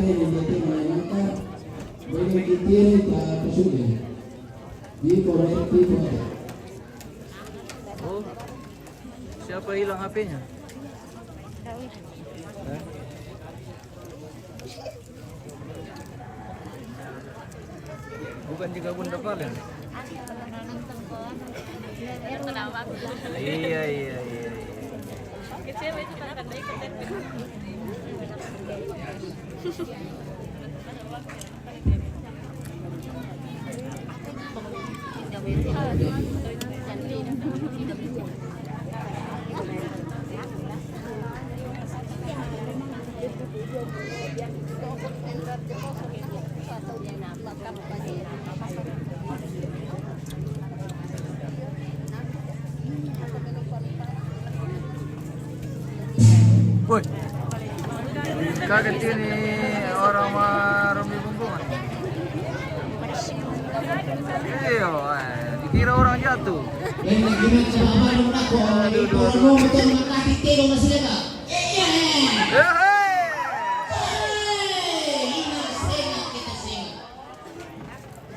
hindi mengangkat boleh kita kesulitan di korektif. Oh, siapa hilang HP-nya? Bukan juga Bunda Valen. Iya. Woi, kaget ini orang Romi Bumbungan. Iya, dikira orang jatuh.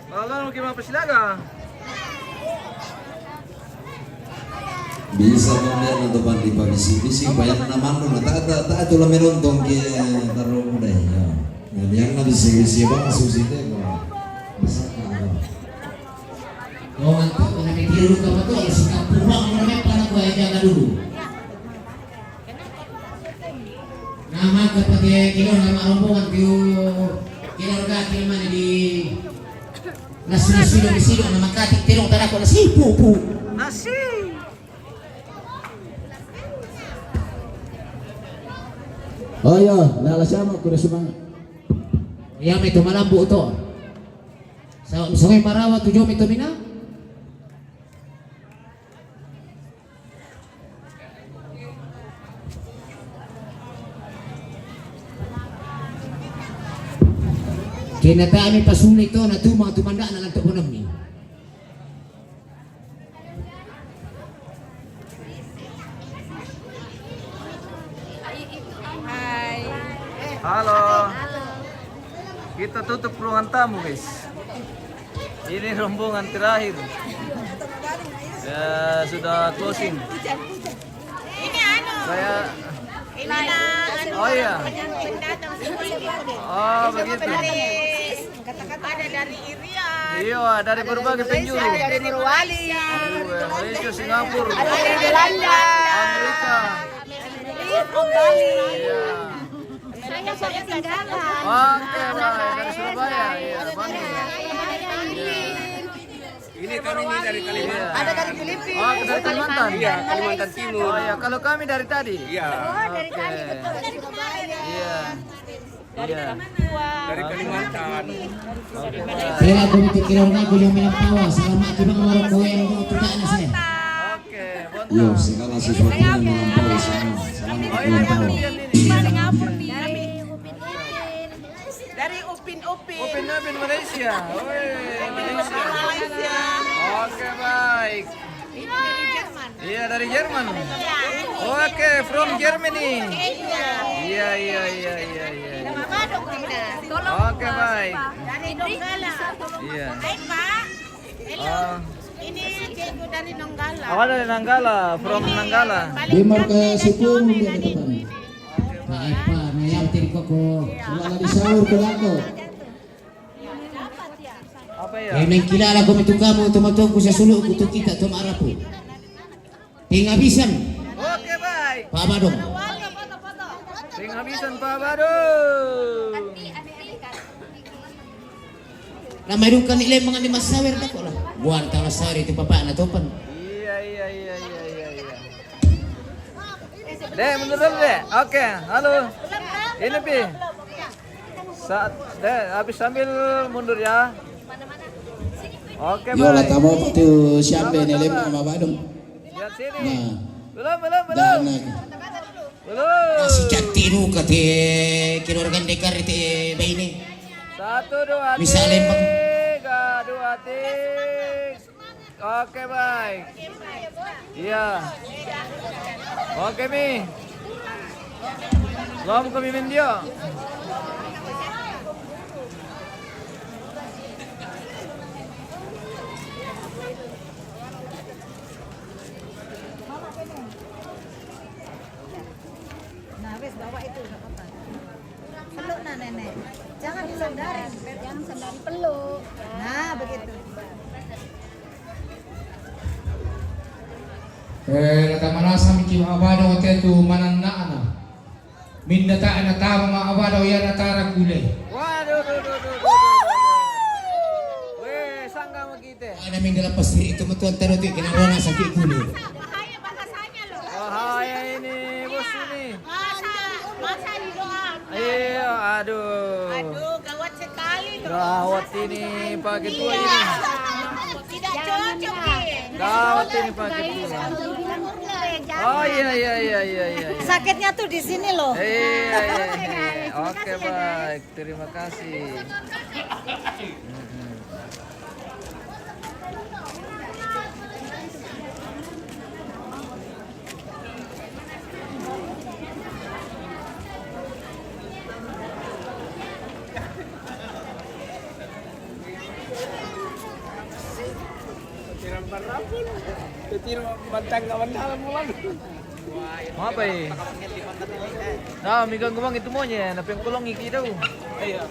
Kalau gimana Persilaga? Bisa membayar untuk bandi bisi bayar nama nu tak itu lah merontong ke taruh muda ya. Yang nabi sih bang susi teh kok. Oh mantap, karena tiru kamu tuh harus sikap pulang namanya karena gua jaga dulu. Nama kepada kilo nama rombongan kilo kaki mana di nasi di sini nama kaki tirong tarak nasi pupu. Nasi. Oh iya, lala sama kuda semangat. Ya itu malambu to. Sa sungai Marawa tujuh itu mina. Kena kami pasulit to na tuma tumanda na lang to punam ni. Halo. Kita tutup ruangan tamu, guys. Ini rombongan terakhir. Ya, sudah closing. Ini anu. Saya Oh iya. Oh, begitu. Ada dari Irian. Iya, dari berbagai penjuru. Ada dari Morowali. Malaysia, Singapura, Ada dari Belanda. Amerika. From Bali. Iya. Saya tinggalan. Oke, baik. Dari Surabaya. Iya, Bandung. Ini kami ini dari Kalimantan. Ada dari Filipina. Oh, dari Kalimantan. Iya, Kalimantan Timur. Oh iya, kalau kami dari tadi. Iya, Dari tadi betul dari kemarin. Iya. Iya. dari Kalimantan. Saya aku kilo ngaku yang melampawa selama kita ngelarang kowe yang tidak ada saya. Oke, Yo, bontot. segala sesuatu yang melampaui semua. Selamat Oh iya, melampaui. kemudian ini. Dari Upin-Upin. Upin Malaysia. Woi, Malaysia. Malaysia. Oke, baik. Ini dari Jerman. Iya, dari Jerman. Iya. Oke, from Germany. Iya. Iya. Nama Badok Tina. Oke, baik. Dari Donggala. Iya. Hai Pak. Hello. Oh, Ini Diego dari Donggala. awal dari Nanggala, from Nanggala. Dimar ke Sipung dia ke depan. Pak Epa, nayam tiri koko. Selalu disaur ke lako. Apa ya? Yang kilala ko itu kamu tumatong ko sa sulok ko kita tumarapo. Tinggal bisan. Oke, baik. Pak Badong. Sing habisan Pak Bado. Na mayroon ka nila mga lima sawer na ko lah. Buwan ka sawer itu papa na topan. Iya. Dek, mundur dulu deh. Oke, halo. Ini Pi. Saat deh, habis sambil mundur ya. Oke, Yo lah baik. kamu tu siapa ni lima sama Badong. Lihat sini. Nah, Belum. dan Belum. si Jatiru kate kinurgan dekar itu bayi ni. 1, 2, Bisa lempeng. 3, 2, 3. Oke, baik. Iya. Oke, Mi. Belum kami mindio. nenek. Jangan disandarin, jangan sandari peluk. Nah, begitu. Natamanasa miki maabado tetu mananana. Minda ta anatama maabado ya natara kule. Waduh, Weh, sangga sama kita. Ana minggu lepas itu betul terus kenapa sakit kule. Bahaya bahasanya loh. Bahaya ini, bos ini. Masa doa. Iya, aduh. Aduh, gawat sekali loh. Gawat ini Pak Ketua ini. Tidak cocok nih. Gawat ini Pak Ketua. Oh iya. Sakitnya tuh di sini loh. Iya. Oke baik, terima kasih. Tirang barapun. Tirang bantang kawan dalam mulan. Mau apa ya? Nah, migang gumang itu maunya, tapi yang kulong iki daw. Iya.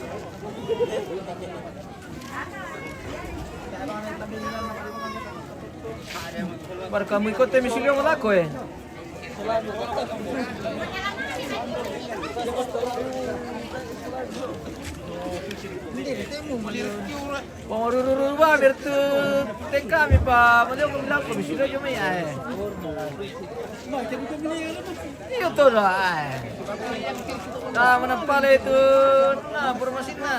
Bar kamu ikut misilyo mo lako eh. Pangurururu ba bertu tek kami pa mo ko lako misilyo yo may ay. Iyo to na ay. Tama na pala ito na formasin na.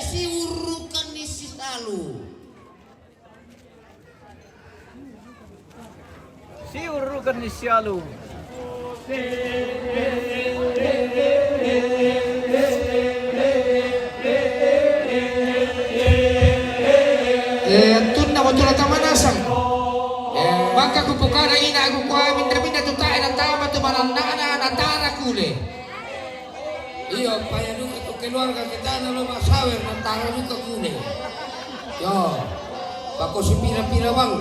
Si urukan ni si Salu. Si urukan ni Sialu. Tunda mo tulad ang manasang. Baka kupukara ina ako ko amin rabin na tutain ang tama tumananda na natara kule. Iyo, paya luka to keluarga kita na lo masawer na tara luka kune. Yo, bako si pira-pira bang.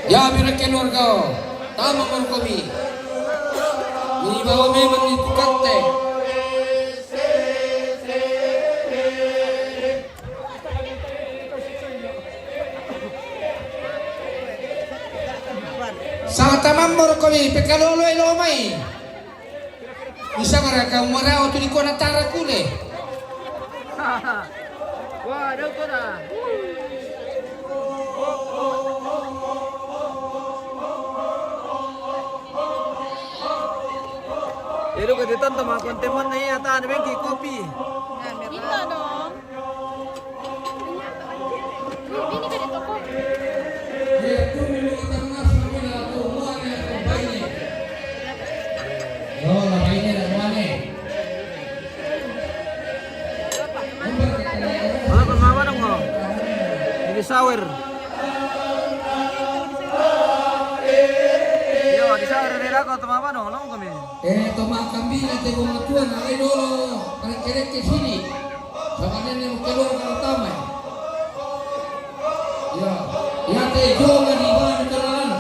Ya mira keluarga, tama mo kami. Ni bawa memang itu kate. Sa tamamor kami pekalolo ilomay. Bisa mereka merao tu di kona tara kule. Wah, daw ko na. Pero kaditan tama konteman na iya ta ano bang kopi. Kita dong. Oh, lainnya dan mana? Wala pa mama dong mo. Hindi sour. Yo, di sour nila ko tumama no, long kami. Toma kambing te gumatuan ay dolo para keret ke sini. Sama nenek keluar ke utama. Ya te joga di bawah terang.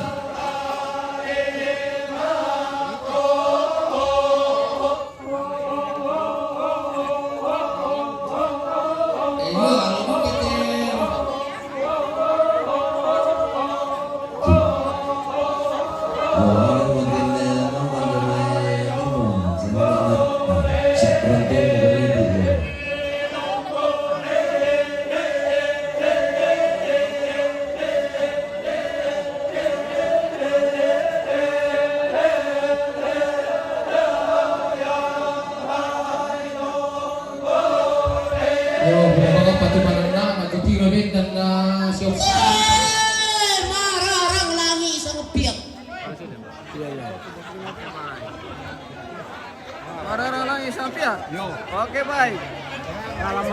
Mararang langi sa rupiak. Marara lang isang piya. Oke, baik. Kalau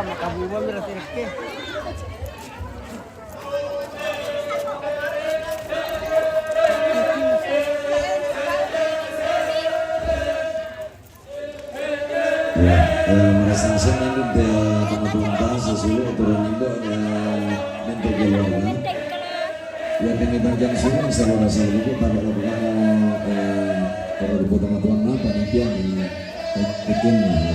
makabuban berarti Bastante de como preguntas sesuai aturan itu ada menteri keluarga. Ya tinitan jam sini saluran itu pada lakukan kalau dipotong aturan apa nanti yang bikinnya.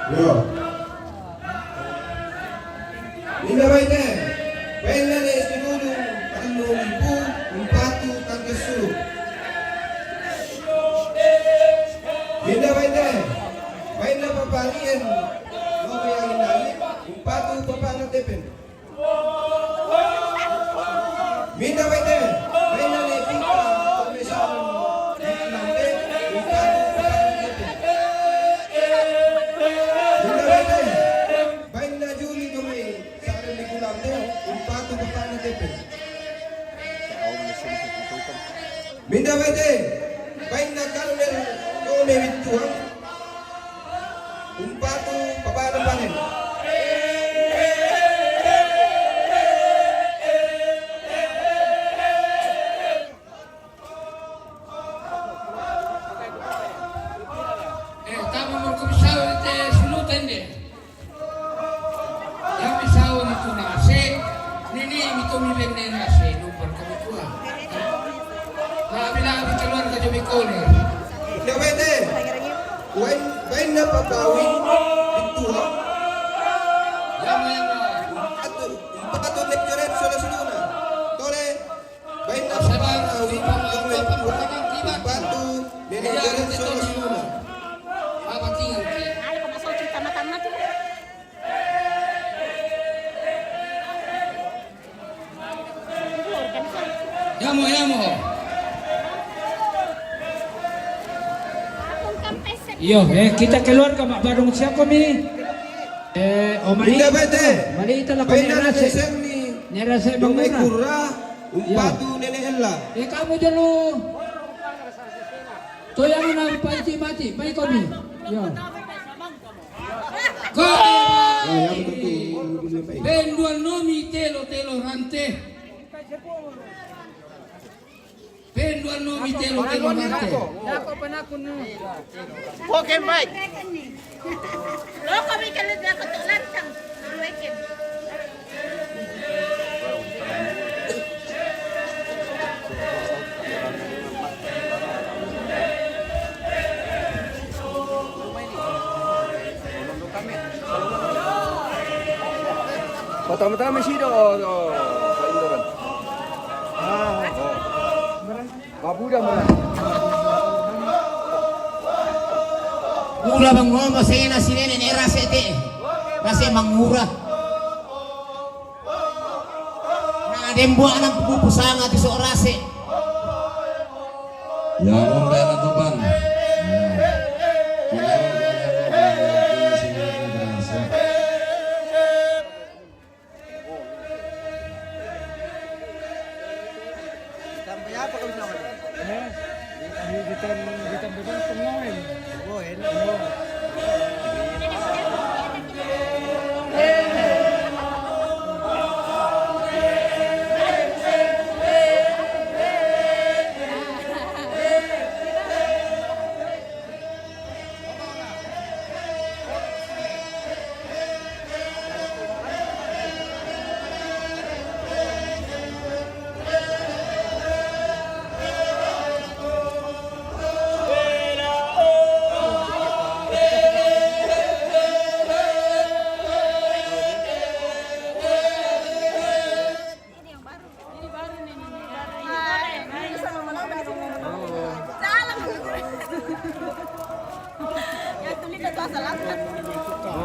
Yo. Lima baite. Baina de estinulu, anu ibu, umpatu tangkesu. Lima baite. Baina papalien. Lobe yang inali, umpatu papana tepen. Minda baite. Baina de pika, tomesan. Nante, umpatu papana tepen. Baina Juli dumay sa akin ni Kulante, umpatu papana tepen. Minda baite, baina Carmel Yone Wituang, umpatu papana panen. Tama mo komisario ite sulutan de. Yang misao nito na kasi, nini ito milene na kasi, nupar kami kuha. Labi-labi keluar ka jumi kone. Minda baite, baina papawin Wituang, umpatu lektoret sola-soluna. Tole, baina papawin umpatu lektoret sola-soluna. Apa tinggal ki? Ay, kung masuk kita mata-mata tuh. Yamo. Akong kampesen. Yo, kita keluar ke Mak Barung siapa mi? Minda baite, Mali ito lang ko baina na nirase. desem ni Nirase Dumay bangura. kurra, umpatu nenehella. Kamu dulu. Toyang na paiti mati, pai ko mi. Yo. Go! Ya betul. Penduan nomi telo rante. Penduan nomi telo rante. Poken bike. Lo kami kalit na katulan tang weekend. Pertama-tama sido sa Indoran. Mabuda mo na. Mula bang ngomong saya na sinene ni rasa ite. Rasa mangura. Na dembo anang pupusanga ti so rasa. Ya om kaya na to bang.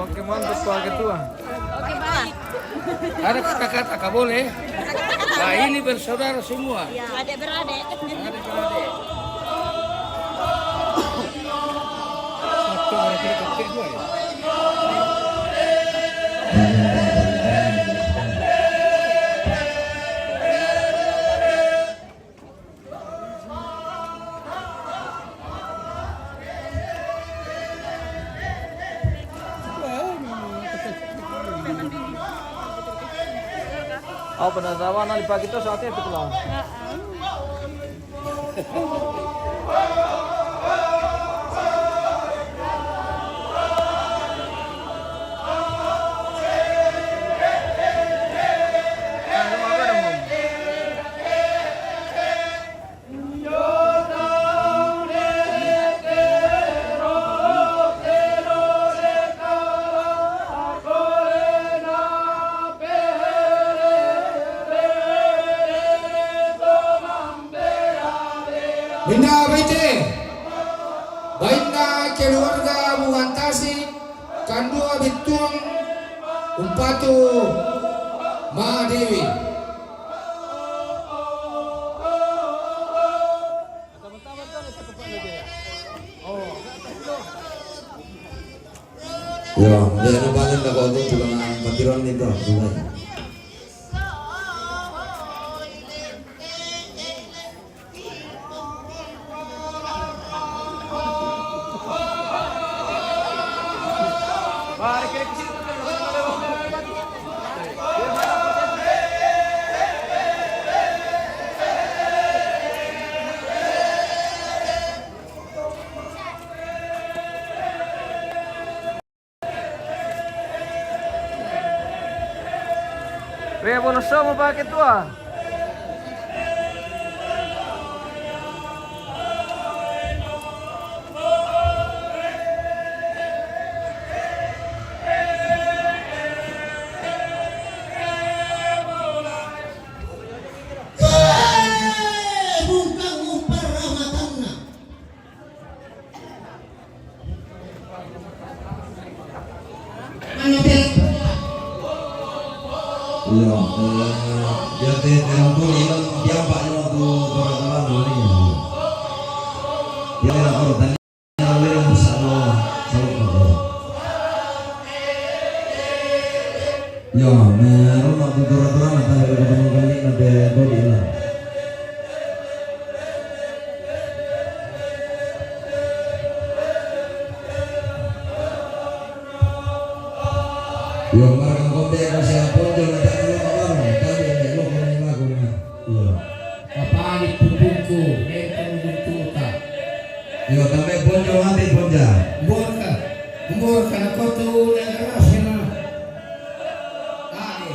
Oke, mantap Pak Ketua. Oke, baik. Ada kata-kata tak boleh. Nah, ini bersaudara semua. Adik beradik. Adik-beradik. Oh, penetapan di pagi itu saatnya betul lah. Bina baite, baina keluarga buantasi, kandua bituang, umpatu Mahadewi. Ya, dia na balik na ko juga na patiron nito. Revolusi Pak Ketua. Iya, dia terlalu hilang dia pak waktu orang-orang ini. Dia nak orang tanya lalu yang besar selalu. Ya, mereka waktu orang-orang nanti ada ketemu kali nanti body lah. Yo, marang kopi kasi pun jangan tak dulu malam, tapi yang lo kena lagu ni. Yo. Apa di pupukku, itu tak. Yo, tapi pun jangan mati pun jah. Umur kana kotu negara sila. Tadi.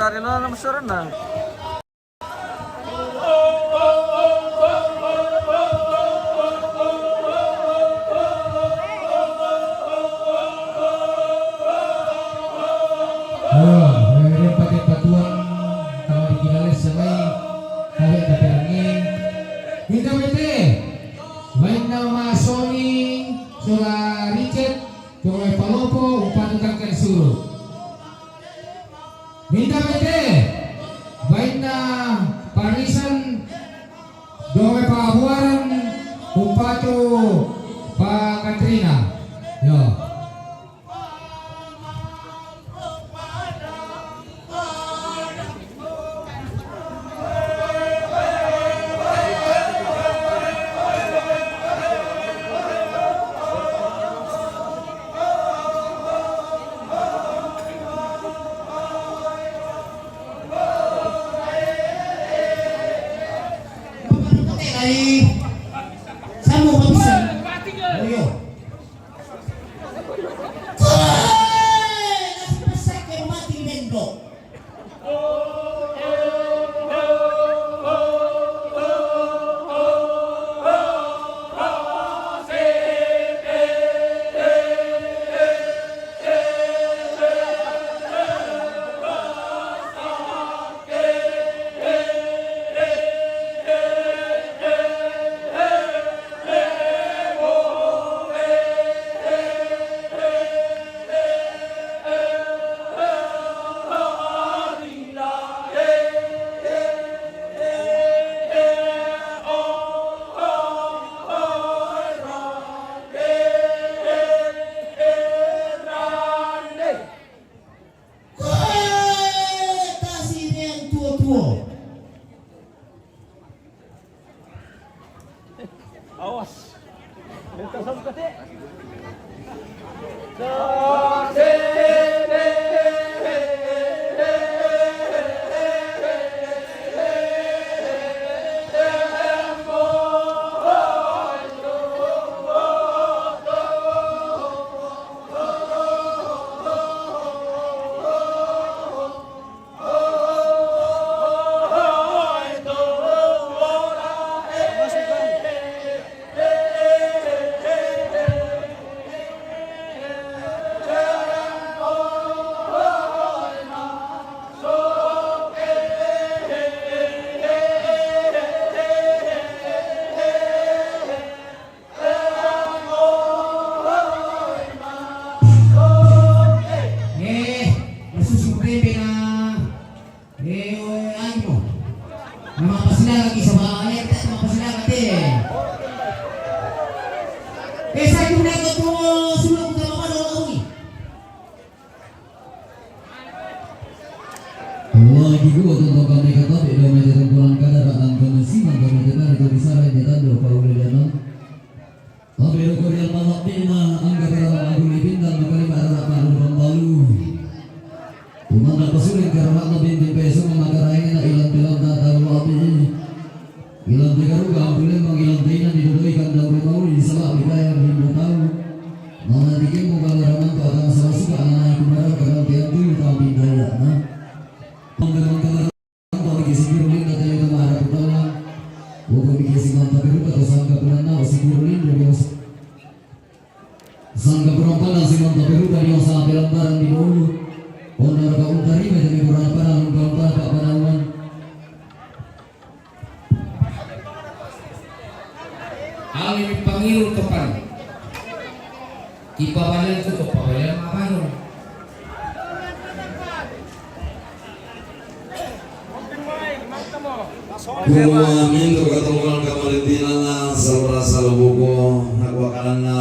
dari lo nama surna. Kemudian pakai batuan kalau dikiralis sampai kawet daperangi. Kita bete, main nama Sony, Sola Richard, Joy Palopo, umpan kakek suruh. Minta bete, main na Parisan, Joy Pahuaran, umpatu Pak Katrina. Yo. Sama bisa. Ayo. Nasi besar kayak mati bendo. Sangka perempuan si mantap Peru dari yang sangat lembaran di bawah. Honor kau dari macam beberapa dalam kelompok Pak Panawan. Alin panggil kepan. Kipa balen tu kepa balen apa Kuamin terkatunggal kamalitina salura salubuko nakuakalana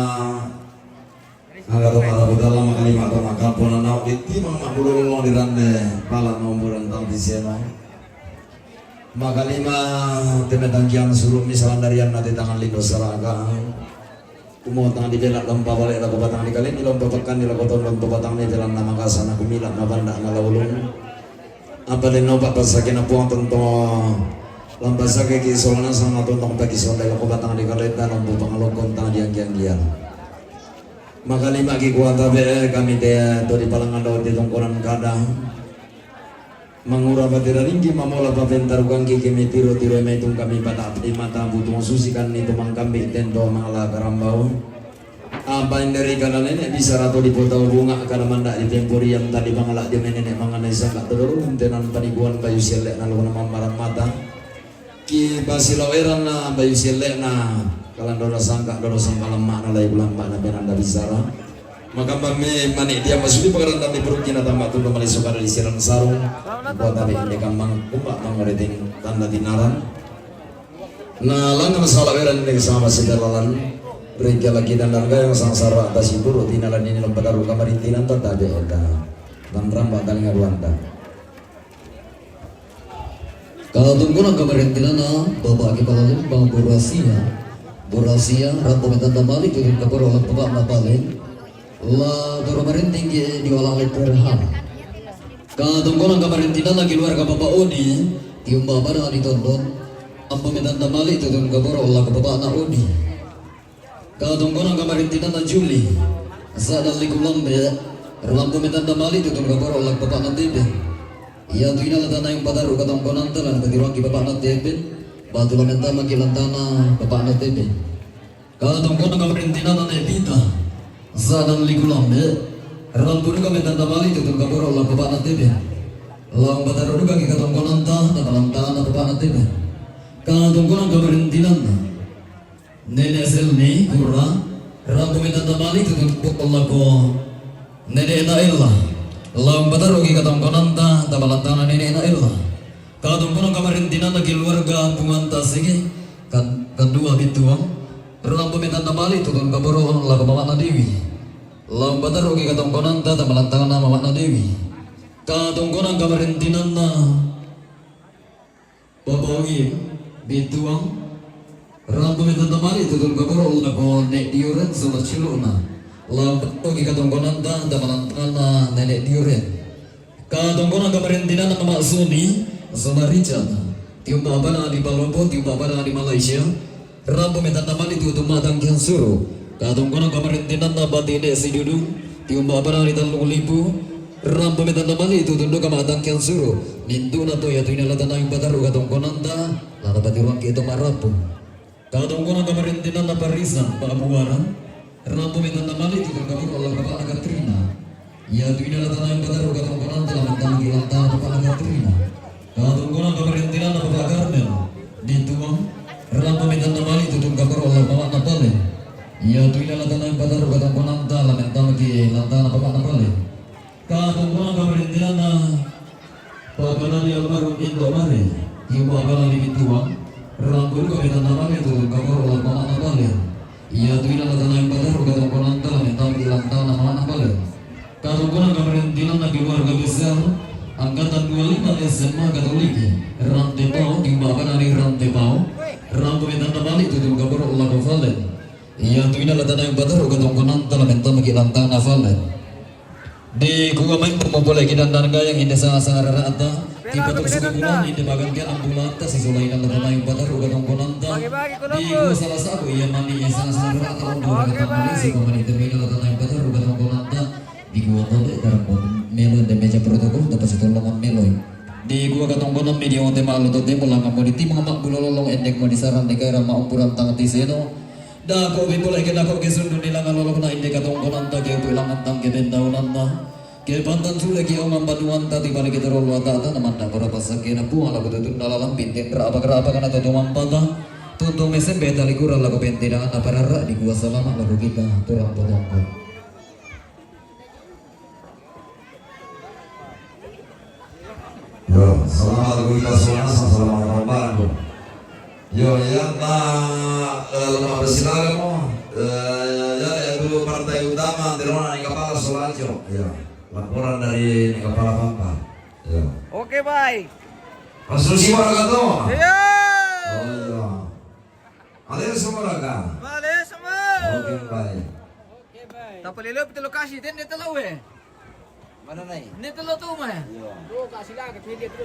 agar para budala makalima atau makampuna nau itimang makululong dirande pala nomboran tang disiano makalima temetang kiang suluk misalan darian nati tangan lindo saraga umur tangan di belak lompa balik laku batang di kalin ilompa pekan di laku ton lompa batang di jalan nama kasana kumilat nabanda ngalawulung apa din nopak pasakin apuang tonto lambasa ke kisolana sama tontong pagi sore laku batang di kalin dan lompa pangalokon tangan diang-giang makalima ki kuata be kami teh do di palangan daun di tongkoran kadang mangura batira ringgi mamola paventar ganggi kemi tiro tiro metung kami pada abdi mata butung susikan itu mangkambi tendo mangala karambau apa yang dari kanan nenek bisa ratu di potau bunga karena mandak di tempuri yang tadi mangalak dia nenek mengenai sangat terurun tenan paniguan bayu selek nalu nama marang mata ki basilau eran na bayu selek na kalan dodo sangka lemah na lay bulan mana benanda bisara maka kami manik dia masuk di pekaran tadi perut kina tambah tunda malisuk ada di siran sarung buat tapi ini kambang kumpak mangoriting tanda dinaran nah lang masalah eran ini sama segalalan berikan lagi dan harga yang sangsara atas itu rutinalan ini lembaga kamarintinan tata ada dan rambak dan ngaruanta Kalau tunggulan kamarintinan bapak kepala bang Borasia rampo metan tamali turun kapur oleh bapak napalin la doramarin tinggi diolah oleh perham. Kalau tunggulan kamarintinan lagi luar ke bapak Odi tium bapak dah ditonton ampo metan tamali turun kapur oleh bapak anak Odi. Kadongkonan kamarintinan na Juli saat likulang be rampo metan tamali tutun kapor olak bapak na tebe iya tu ina latana yung padaru kadongkonan talan katiruang ki bapak na tebe batu lamenta makilantana bapak na tebe kadongkonan kamarintinan na Evita saat likulang be rampo nuka metan tamali tutun kapor olak bapak na tebe lang padaru nuka ki kadongkonan ta nakalantana bapak na tebe kadongkonan kamarintinan na Nenek Selni kurang rampu minta tamali tutun Allah ko nenek na illa lam patarogi katong konanta tabalantana nenek na illa katong konong kamarintinan na keluarga punganta sige kedua bituang rampu minta tamali tutun kaboro Allah mama na dewi lam patarogi katong konanta tabalantana mama na dewi katong konong kamarintinan na babawi bituang rampu metan tamali tutun kapur ulah ko nek diuren sama ciluna lampu ogi katongkonan ta damalantana nenek diuren katongkonan kamarintinan nama Suni sama Richard tium babana di Palopo tium babana di Malaysia rampu metan tamali tutun matang kian suruh katongkonan kamarintinan nama Tine Sidudung tium babana di Talung Lipu rampu metan tamali tutun do kamatang kian suruh nintu na to ya tu inalatana yung bataru katongkonan ta lana patiruang kita marapu Kadongkonan kamarintinan na Parisan Paabuaran rampu metan tamali tutun kapur oleh bapak na Katrina ya tu inalatana yung bataru katongkonan ta lamantang kilantana bapak na Katrina kadongkonan kamarintinan na bapak Carmel dituang rampu metan tamali tutun kapur oleh bapak na Palen ya tu inalatana yung bataru katongkonan ta lamantang kilantana bapak na Palen kadongkonan kamarintinan na Pagana ni almarhum Indo Mare yung bapak na dituang Rambut kau minta nama itu kapur oleh mama nabale. Ia tu ina latana yang baru kata konanta minta bilang tanah mama nabale. Kalau kau nak kamarintinan nak keluarga besar angkatan 25 SMA Katolik Rantepau di bawah dari Rantepau rambut minta nama itu kapur oleh Valen. Ia tu ina latana yang baru kata konanta minta bilang tanah Valen. Di kuwa main pemopoleh kita dan yang ini sangat rata tipe tersukulan ini bagian ke 6 bulan tas isolai dan latana yang baru kata konanta di kuwa salah satu ia mandi yang sangat rata untuk kata Malaysia komani terminal latana yang baru kata konanta di kuwa tole dalam melo dan meja protokol dapat setolongan melo di kuwa kata konanta media on tema lo tote mulang komoditi mengamak bulolong endek mo disaran de kaira maumpuran tang tiseno da ko be boleh kena ko kesundu nilang lolong na indek kata konanta ke pulangan tang ke bentaunan na ke pantan sudah ki omam baduan tadi balik kita rolo tata naman na para pasakena puang lagu tutun dalam pinten apa kana tutu mampata tutu mesen beta likura lagu pentinangan apa rara di gua selama lagu kita turang potongko. Yo, selamat lagu kita semua, selamat Ramadan. Yo, yang lemah bersinar mo, ya itu partai utama di mana nih kepala Solajo. Ya. Laporan dari kepala Pampa. Ya. Oke, baik. Konstruksi warga tuh. Iya. Oh iya. Ada semua warga. Bale semua. Oke baik. Tapos lilo pito lokasi din dito law eh. Mana naik? Ini telur tuh mah. Iya.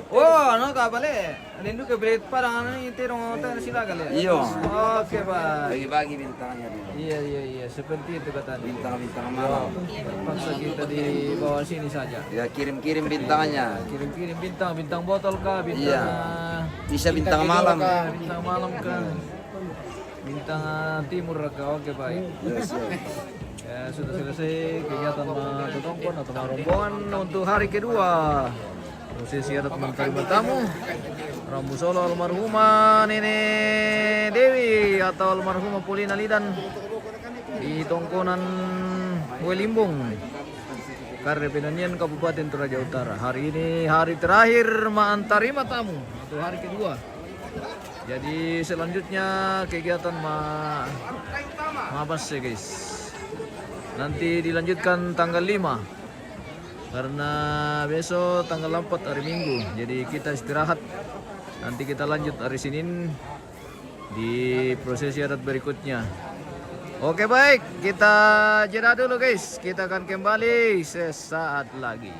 Oh, ano ka balik? Lindu ke belit parang ano yung tirong tayo sila kali. Iya. Oke, Pak. Bagi-bagi bintangnya dulu. Iya, seperti itu kata dia. Bintang-bintang malam. Paksa kita di bawah sini saja. Ya kirim-kirim bintangnya. Kirim-kirim bintang botol kah, bintang Iya. Bisa bintang malam. bintang malam kah, bintang timur kah. Oke, baik. Ya, siap. Ya, sudah selesai kegiatan Totongkon atau rombongan untuk hari kedua. Prosesi adat menerima tamu Rambu Solo almarhumah Nenek Dewi atau almarhumah Polina Lidan di Tongkonan Welimbung, Karepinanian, Kabupaten Toraja Utara. Hari ini hari terakhir menterima tamu untuk hari kedua. Jadi selanjutnya kegiatan mabas ya guys. Nanti dilanjutkan tanggal 5 karena besok tanggal 4 hari Minggu. Jadi kita istirahat. Nanti kita lanjut hari Senin di prosesi adat berikutnya. Oke baik, kita jeda dulu guys. Kita akan kembali sesaat lagi.